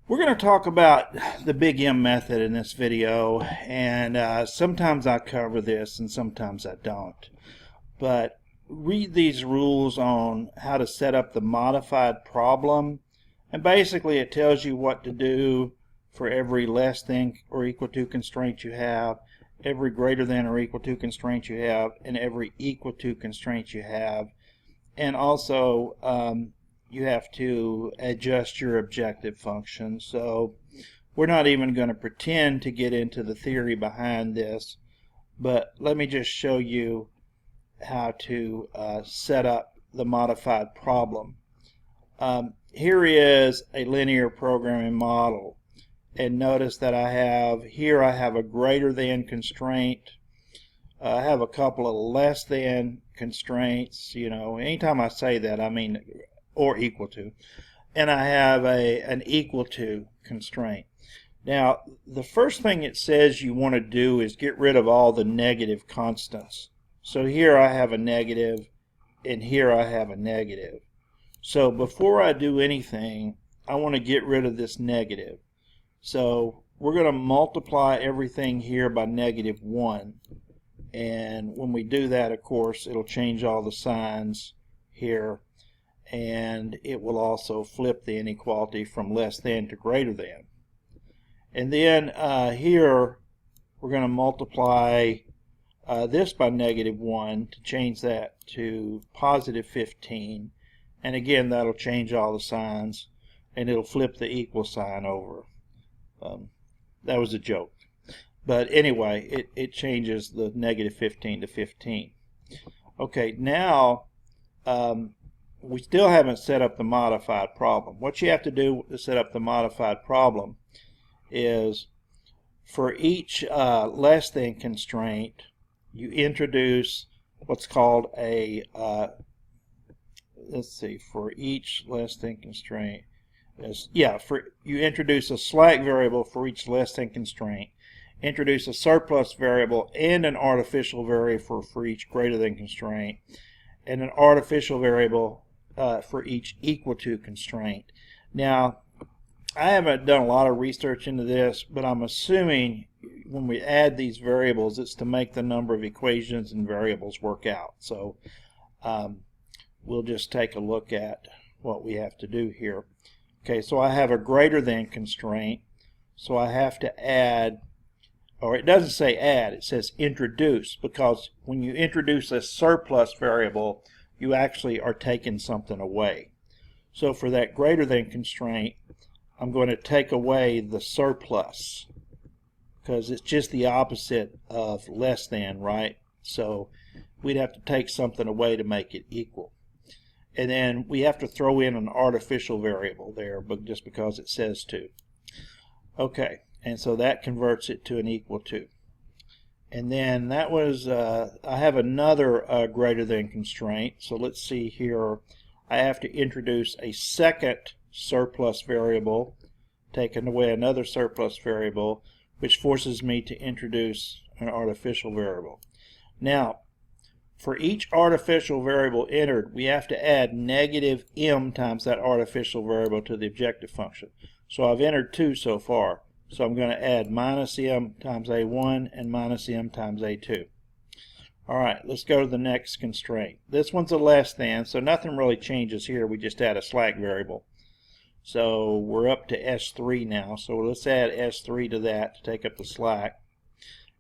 We're going to talk about the big M method in this video, and sometimes I cover this and sometimes I don't. But read these rules on how to set up the modified problem, and basically it tells you what to do for every less than or equal to constraint you have, every greater than or equal to constraint you have, and every equal to constraint you have. And also you have to adjust your objective function. So we're not even going to pretend to get into the theory behind this, but let me just show you how to set up the modified problem. Here is a linear programming model, and notice that I have a greater than constraint. I have a couple of less than constraints. Anytime I say that, I mean or equal to, and I have an equal to constraint. Now, the first thing it says you want to do is get rid of all the negative constants. So here I have a negative, and here I have a negative. So before I do anything, I want to get rid of this negative. So we're going to multiply everything here by -1. And when we do that, of course, it'll change all the signs here, and it will also flip the inequality from less than to greater than. And then here we're going to multiply this by -1 to change that to +15, and again that'll change all the signs and it'll flip the equal sign over. That was a joke. But anyway, it changes the -15 to 15. Okay, now we still haven't set up the modified problem. What you have to do to set up the modified problem is for each less than constraint, you introduce what's called a, for each less than constraint, you introduce a slack variable for each less than constraint, introduce a surplus variable and an artificial variable for each greater than constraint, and an artificial variable for each equal to constraint. Now, I haven't done a lot of research into this, but I'm assuming when we add these variables, it's to make the number of equations and variables work out. So we'll just take a look at what we have to do here. Okay, so I have a greater than constraint, so I have to add, or it doesn't say add, it says introduce, because when you introduce a surplus variable, you actually are taking something away. So for that greater than constraint, I'm going to take away the surplus, because it's just the opposite of less than, right? So we'd have to take something away to make it equal. And then we have to throw in an artificial variable there, but just because it says to. Okay, and so that converts it to an equal to. And then that was, I have another greater than constraint. So let's see here. I have to introduce a second surplus variable, taking away another surplus variable, which forces me to introduce an artificial variable. Now, for each artificial variable entered, we have to add -m times that artificial variable to the objective function. So I've entered 2 so far. So I'm going to add -m times a1 and -m times a2. Alright, let's go to the next constraint. This one's a less than, so nothing really changes here. We just add a slack variable. So we're up to S3 now. So let's add S3 to that to take up the slack.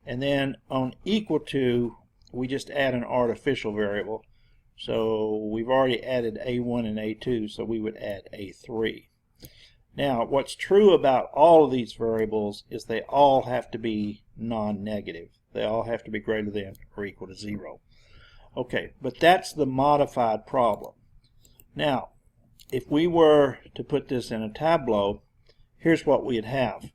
And then on equal to, we just add an artificial variable. So we've already added A1 and A2, so we would add A3. Now, what's true about all of these variables is they all have to be non-negative. They all have to be greater than or equal to 0. Okay, but that's the modified problem. Now, if we were to put this in a tableau, here's what we'd have.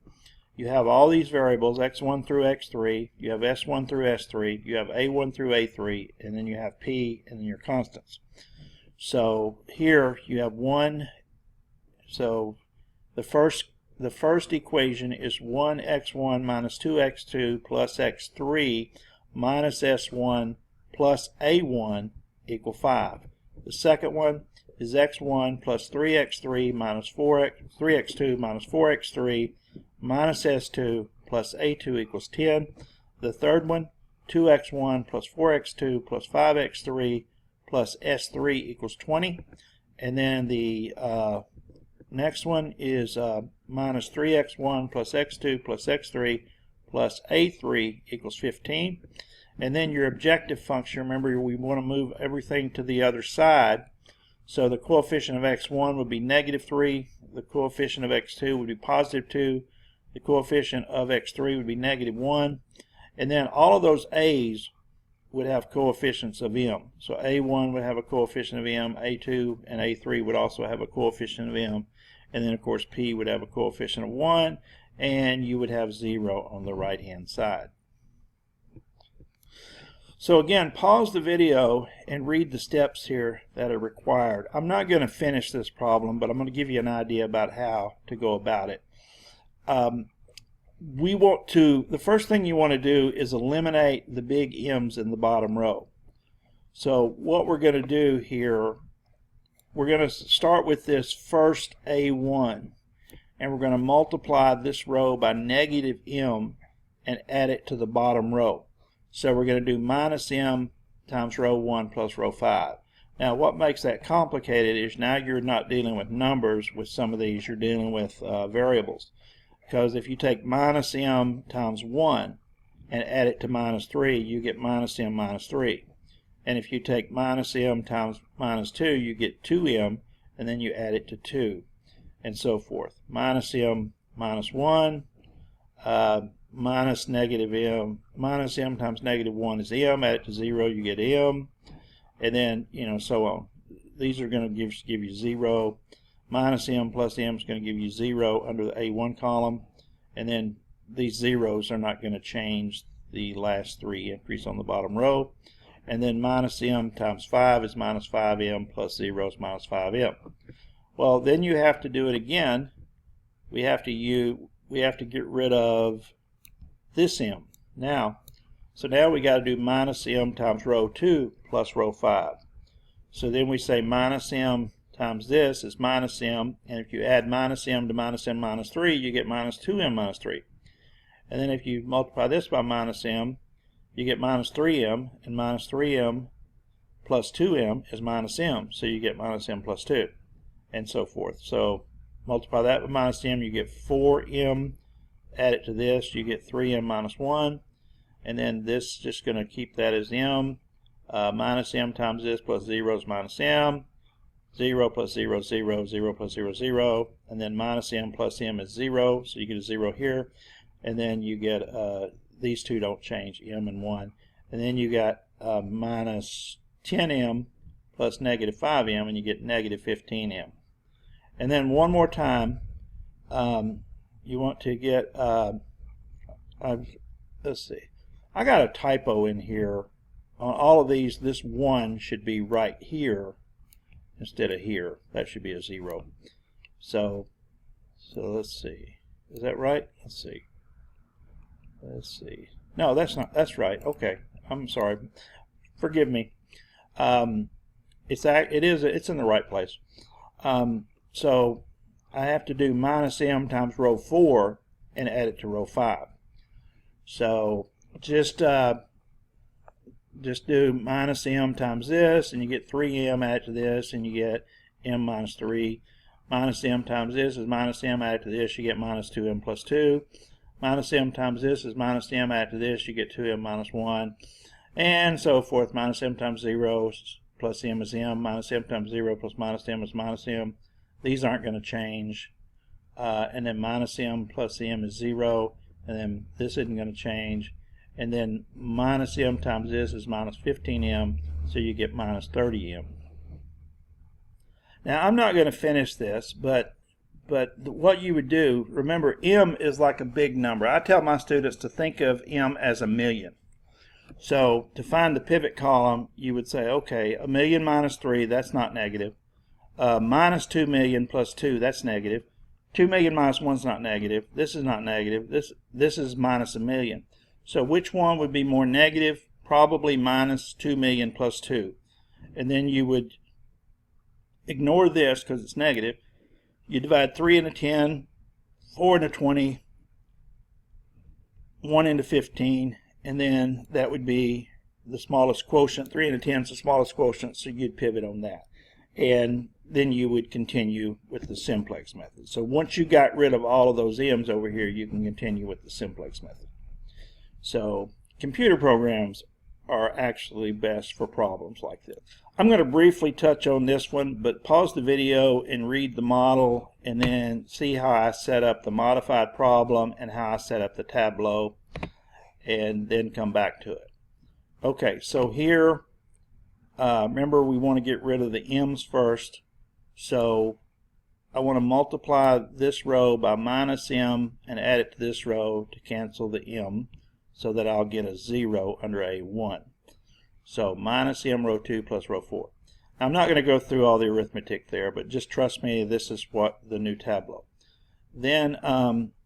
You have all these variables, x1 through x3, you have s1 through s3, you have a1 through a3, and then you have p, and then your constants. So here you have one, so the first equation is 1x1 minus 2x2 plus x3 minus s1 plus a1 equal 5. The second one is x1 plus 3x3 minus 3x2 minus 4x3 minus s2 plus a2 equals 10. The third one, 2x1 plus 4x2 plus 5x3 plus s3 equals 20. And then the next one is minus 3x1 plus x2 plus x3 plus a3 equals 15. And then your objective function, remember we want to move everything to the other side. So the coefficient of x1 would be negative 3, the coefficient of x2 would be positive 2, the coefficient of x3 would be negative 1, and then all of those a's would have coefficients of m. So a1 would have a coefficient of m, a2 and a3 would also have a coefficient of m, and then of course p would have a coefficient of 1, and you would have 0 on the right hand side. So again, pause the video and read the steps here that are required. I'm not going to finish this problem, but I'm going to give you an idea about how to go about it. The first thing you want to do is eliminate the big m's in the bottom row. So what we're going to do here, we're going to start with this first a1, and we're going to multiply this row by negative m and add it to the bottom row. So we're going to do minus m times row 1 plus row 5. Now what makes that complicated is now you're not dealing with numbers with some of these, you're dealing with variables. Because if you take minus m times 1 and add it to minus 3, you get minus m minus 3. And if you take minus m times minus 2, you get 2m, and then you add it to 2, and so forth. Minus m minus 1, minus negative m, minus m times negative 1 is m, add it to 0, you get m, and then, so on. These are going to give you 0. Minus m plus m is going to give you 0 under the a1 column, and then these zeros are not going to change the last 3 entries on the bottom row. And then minus m times 5 is minus 5m plus 0 is minus 5m. Well, then you have to do it again. We have to get rid of this m. So now we got to do minus m times row 2 plus row 5. So then we say minus m times this is minus m, and if you add minus m to minus m minus 3, you get minus 2m minus 3. And then if you multiply this by minus m, you get minus 3m, and minus 3m plus 2m is minus m, so you get minus m plus 2, and so forth. So multiply that with minus m, you get 4m, add it to this, you get 3m minus 1, and then this just going to keep that as m, minus m times this plus 0 is minus m, 0 plus 0 is 0, 0 plus 0 is 0, and then minus m plus m is 0, so you get a 0 here, and then you get, these two don't change, m and 1, and then you got minus 10m plus negative 5m, and you get negative 15m. And then one more time, you want to get, let's see, I got a typo in here. On all of these, this 1 should be right here instead of here. That should be a 0. So let's see. Is that right? Let's see. No, that's not. That's right. Okay. I'm sorry. Forgive me. It's in the right place. So I have to do minus m times row 4 and add it to row 5. So just do minus m times this, and you get 3m, add it to this, and you get m minus 3. Minus m times this is minus m, add it to this, you get minus 2m plus 2. Minus m times this is minus m, add it to this, you get 2m minus 1, and so forth. Minus m times 0 plus m is m, minus m times 0 plus minus m is minus m. These aren't going to change. And then minus m plus m is 0, and then this isn't going to change. And then minus m times this is minus 15m, so you get minus 30m. Now I'm not going to finish this, but what you would do, remember m is like a big number. I tell my students to think of m as 1,000,000. So to find the pivot column, you would say, okay, 1,000,000 minus 3, that's not negative. Minus 2,000,000 plus 2, that's negative. 2,000,000 minus 1 is not negative. This is not negative. This is minus 1,000,000. So which one would be more negative? Probably minus 2,000,000 plus 2. And then you would ignore this because it's negative. You divide 3 into 10, 4 into 20, 1 into 15, and then that would be the smallest quotient. 3 into 10 is the smallest quotient, so you'd pivot on that. And then you would continue with the simplex method. So once you got rid of all of those m's over here, you can continue with the simplex method. So computer programs are actually best for problems like this. I'm going to briefly touch on this one, but pause the video and read the model and then see how I set up the modified problem and how I set up the tableau, and then come back to it. Okay, so here, remember we want to get rid of the m's first. So I want to multiply this row by minus m and add it to this row to cancel the m, so that I'll get a 0 under A1. So minus m row 2 plus row 4. Now, I'm not going to go through all the arithmetic there, but just trust me, this is what the new tableau. Then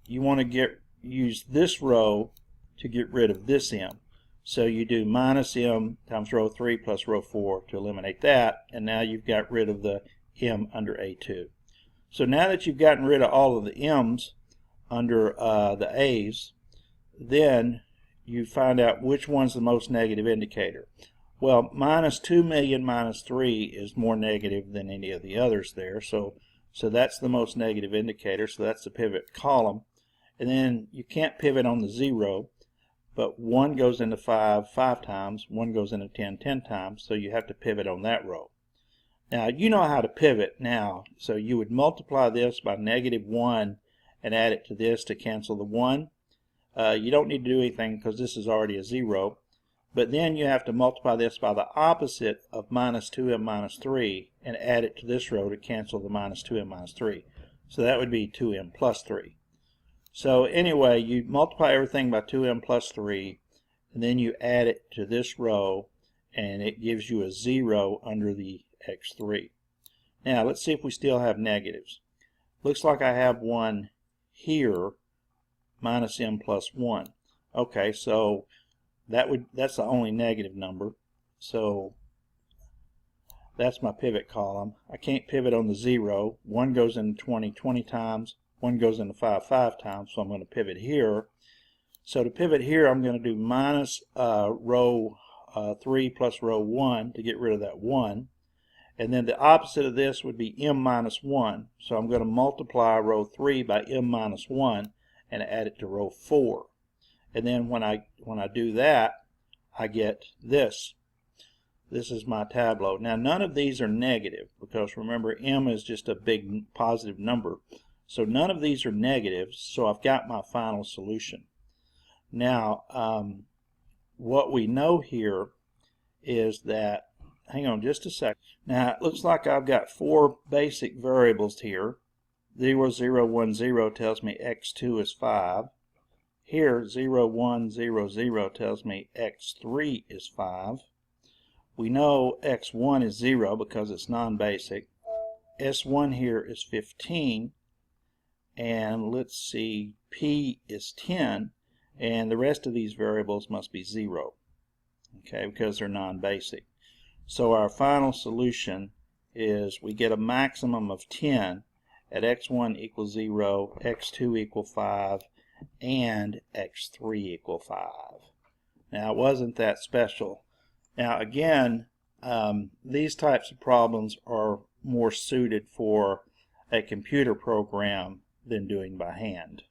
you want to use this row to get rid of this m. So you do minus m times row 3 plus row 4 to eliminate that, and now you've got rid of the m under A2. So now that you've gotten rid of all of the m's under the a's, then you find out which one's the most negative indicator. Well, minus 2 million minus 3 is more negative than any of the others there, so that's the most negative indicator, so that's the pivot column. And then you can't pivot on the 0, but 1 goes into 5 5 times, 1 goes into 10 10 times, so you have to pivot on that row. Now, you know how to pivot now, so you would multiply this by negative 1 and add it to this to cancel the 1. You don't need to do anything because this is already a 0, but then you have to multiply this by the opposite of minus 2m minus 3 and add it to this row to cancel the minus 2m minus 3. So that would be 2m plus 3. So anyway, you multiply everything by 2m plus 3, and then you add it to this row, and it gives you a 0 under the x3. Now let's see if we still have negatives. Looks like I have one here, minus m plus 1. Okay, so that's the only negative number. So that's my pivot column. I can't pivot on the 0. 1 goes into 20 20 times. 1 goes into 5 5 times, so I'm going to pivot here. So to pivot here, I'm going to do minus row 3 plus row 1 to get rid of that 1. And then the opposite of this would be m minus 1. So I'm going to multiply row 3 by m minus 1 and add it to row 4. And then when I do that, I get this. This is my tableau. Now none of these are negative because remember m is just a big positive number. So none of these are negatives, so I've got my final solution. Now what we know here is that, hang on just a sec. Now it looks like I've got 4 basic variables here. 0 0 1 0 tells me x2 is 5. Here 0 1 0 0 tells me x3 is 5. We know x1 is 0 because it's non-basic. S1 here is 15, and let's see, p is 10, and the rest of these variables must be 0, okay, because they're non-basic. So our final solution is we get a maximum of 10 at x1 equals 0, x2 equal 5, and x3 equal 5. Now it wasn't that special. Now again, these types of problems are more suited for a computer program than doing by hand.